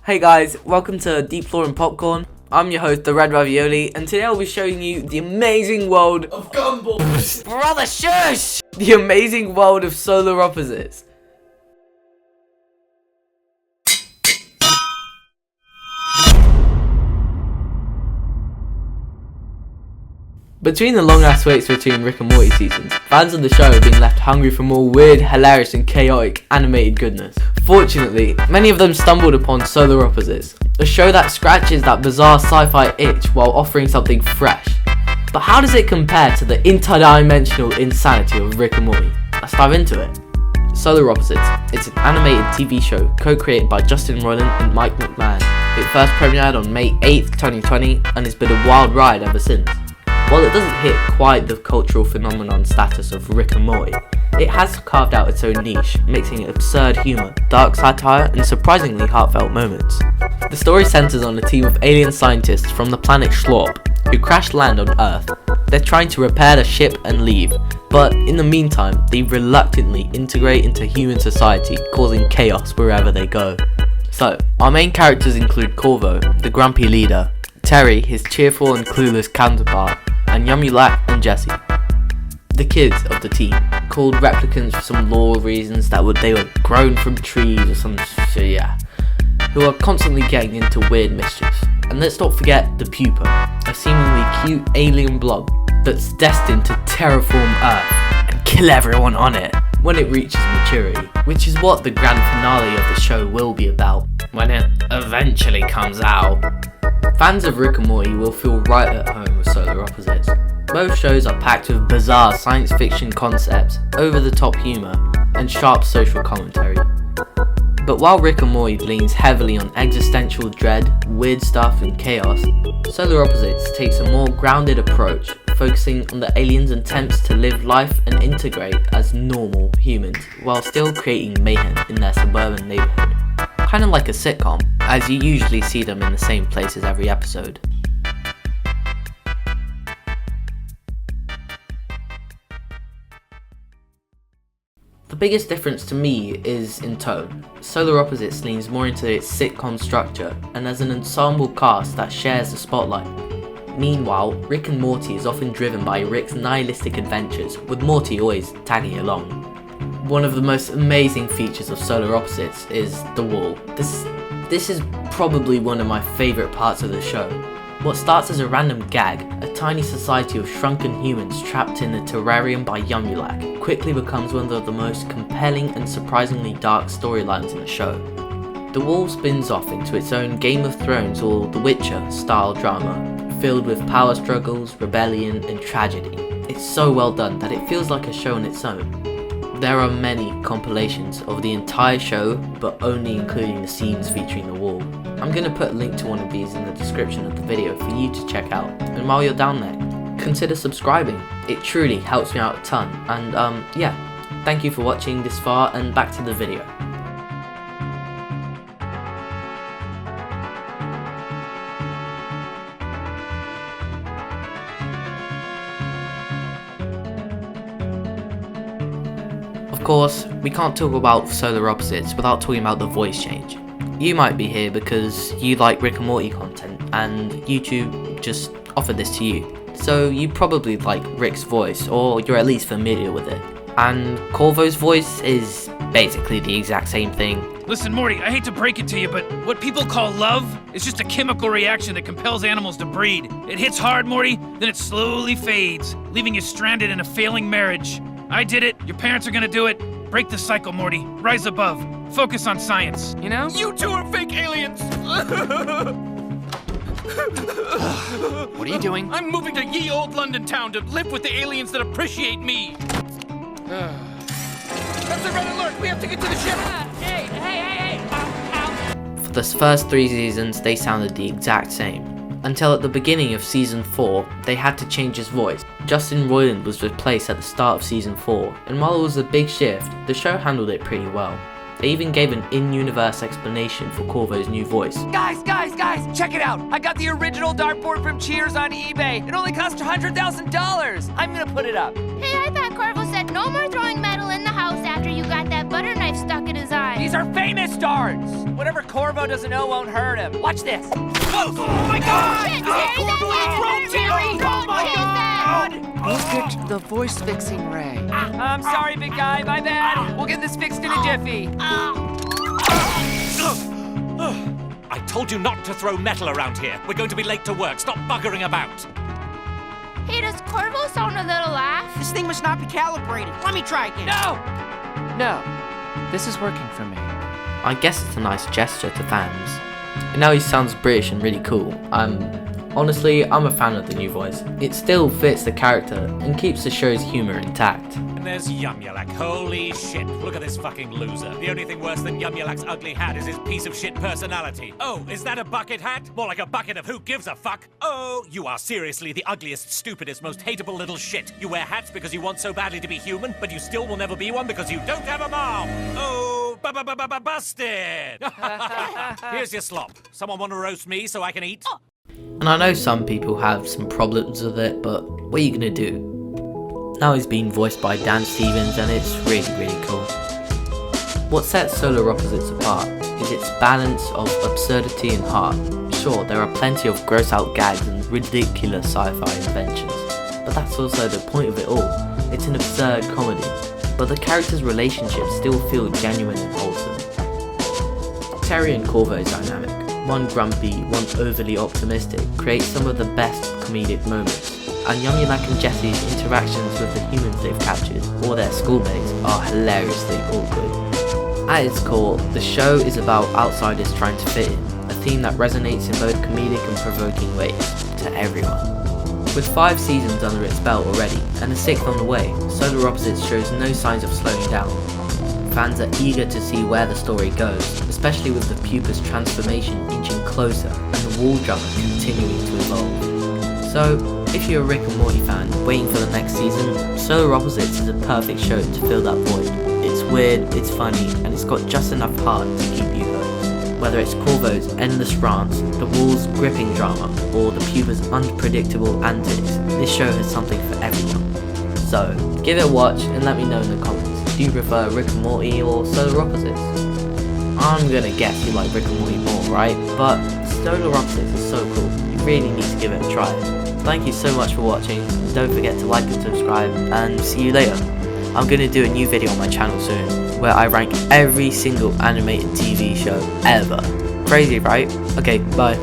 Hey guys, welcome to Deep Lore and Popcorn. I'm your host, the Red Ravioli, and today I'll be showing you the amazing world of gumballs. Brother, shush! The amazing world of solar opposites. Between the long-ass waits between Rick and Morty seasons, fans of the show have been left hungry for more weird, hilarious and chaotic animated goodness. Fortunately, many of them stumbled upon Solar Opposites, a show that scratches that bizarre sci-fi itch while offering something fresh. But how does it compare to the interdimensional insanity of Rick and Morty? Let's dive into it. Solar Opposites. It's an animated TV show co-created by Justin Roiland and Mike McMahon. It first premiered on May 8th, 2020 and has been a wild ride ever since. While it doesn't hit quite the cultural phenomenon status of Rick and Morty, it has carved out its own niche, mixing absurd humour, dark satire, and surprisingly heartfelt moments. The story centres on a team of alien scientists from the planet Schlorp, who crash land on Earth. They're trying to repair the ship and leave, but in the meantime, they reluctantly integrate into human society, causing chaos wherever they go. So, our main characters include Corvo, the grumpy leader, Terry, his cheerful and clueless counterpart, and Yumulak and Jesse, the kids of the team, called replicants for some lore reasons that they were grown from trees or some shit, who are constantly getting into weird mischiefs. And let's not forget the Pupa, a seemingly cute alien blob that's destined to terraform Earth and kill everyone on it when it reaches maturity, which is what the grand finale of the show will be about when it eventually comes out. Fans of Rick and Morty will feel right at home with Solar Opposites. Both shows are packed with bizarre science fiction concepts, over-the-top humour, and sharp social commentary. But while Rick and Morty leans heavily on existential dread, weird stuff and chaos, Solar Opposites takes a more grounded approach, focusing on the aliens' attempts to live life and integrate as normal humans, while still creating mayhem in their suburban neighbourhood. Kind of like a sitcom, as you usually see them in the same places every episode. The biggest difference to me is in tone. Solar Opposites leans more into its sitcom structure and as an ensemble cast that shares the spotlight. Meanwhile, Rick and Morty is often driven by Rick's nihilistic adventures, with Morty always tagging along. One of the most amazing features of Solar Opposites is the wall. This is probably one of my favourite parts of the show. What starts as a random gag, a tiny society of shrunken humans trapped in a terrarium by Yumulak, quickly becomes one of the most compelling and surprisingly dark storylines in the show. The wall spins off into its own Game of Thrones or The Witcher style drama, filled with power struggles, rebellion and tragedy. It's so well done that it feels like a show on its own. There are many compilations of the entire show, but only including the scenes featuring the wall. I'm going to put a link to one of these in the description of the video for you to check out. And while you're down there, consider subscribing. It truly helps me out a ton. And thank you for watching this far, and back to the video. Of course, we can't talk about Solar Opposites without talking about the voice change. You might be here because you like Rick and Morty content and YouTube just offered this to you. So you probably like Rick's voice, or you're at least familiar with it. And Corvo's voice is basically the exact same thing. Listen, Morty, I hate to break it to you, but what people call love is just a chemical reaction that compels animals to breed. It hits hard, Morty, then it slowly fades, leaving you stranded in a failing marriage. I did it. Your parents are gonna do it. Break the cycle, Morty. Rise above. Focus on science, you know? You two are fake aliens! What are you doing? I'm moving to ye old London town to live with the aliens that appreciate me. That's a red alert! We have to get to the ship! Hey! Ow. For the first 3 seasons, they sounded the exact same. Until at the beginning of Season 4, they had to change his voice. Justin Roiland was replaced at the start of Season 4, and while it was a big shift, the show handled it pretty well. They even gave an in-universe explanation for Corvo's new voice. Guys, check it out! I got the original dartboard from Cheers on eBay. It only cost $100,000. I'm gonna put it up. Hey, I thought Corvo said no more throwing metal in the house after you got that butter knife stuck in his eye. These are famous darts! Whatever Corvo doesn't know won't hurt him. Watch this. Oh my god! Shit, Terry, Oh my god! Who picked the voice fixing ray? I'm sorry, big guy. My bad. We'll get this fixed in a jiffy. I told you not to throw metal around here. We're going to be late to work. Stop buggering about. Hey, does Corvo sound a little off? This thing must not be calibrated. Let me try again. No, this is working for me. I guess it's a nice gesture to fans. And now he sounds British and really cool. Honestly, I'm a fan of the new voice. It still fits the character and keeps the show's humour intact. And there's Yum-Yalak. Holy shit. Look at this fucking loser. The only thing worse than Yum-Yalak's ugly hat is his piece of shit personality. Oh, is that a bucket hat? More like a bucket of who gives a fuck. Oh, you are seriously the ugliest, stupidest, most hateable little shit. You wear hats because you want so badly to be human, but you still will never be one because you don't have a mom. Oh, busted. Here's your slop. Someone want to roast me so I can eat? And I know some people have some problems with it, but what are you gonna do? Now he's being voiced by Dan Stevens and it's really cool. What sets Solar Opposites apart is its balance of absurdity and heart. Sure, there are plenty of gross out gags and ridiculous sci-fi inventions, but that's also the point of it all. It's an absurd comedy, but the characters' relationships still feel genuine and wholesome. Terry and Corvo's dynamic, one grumpy, one overly optimistic, creates some of the best comedic moments. And Yum-Yalak and Jesse's interactions with the humans they've captured, or their schoolmates, are hilariously awkward. At its core, the show is about outsiders trying to fit in, a theme that resonates in both comedic and provoking ways, to everyone. With 5 seasons under its belt already, and a 6th on the way, Solar Opposites shows no signs of slowing down. Fans are eager to see where the story goes, especially with the pupa's transformation inching closer and the wall drama continuing to evolve. So, if you're a Rick and Morty fan waiting for the next season, Solar Opposites is a perfect show to fill that void. It's weird, it's funny, and it's got just enough heart to keep you hooked. Whether it's Corvo's endless rants, the wall's gripping drama, or the pupa's unpredictable antics, this show has something for everyone. So, give it a watch and let me know in the comments. Do you prefer Rick and Morty or Solar Opposites? I'm gonna guess you like Rick and Morty more, right? But Solar Opposites is so cool, you really need to give it a try. Thank you so much for watching, don't forget to like and subscribe, and see you later. I'm gonna do a new video on my channel soon, where I rank every single animated TV show ever. Crazy, right? Okay, bye.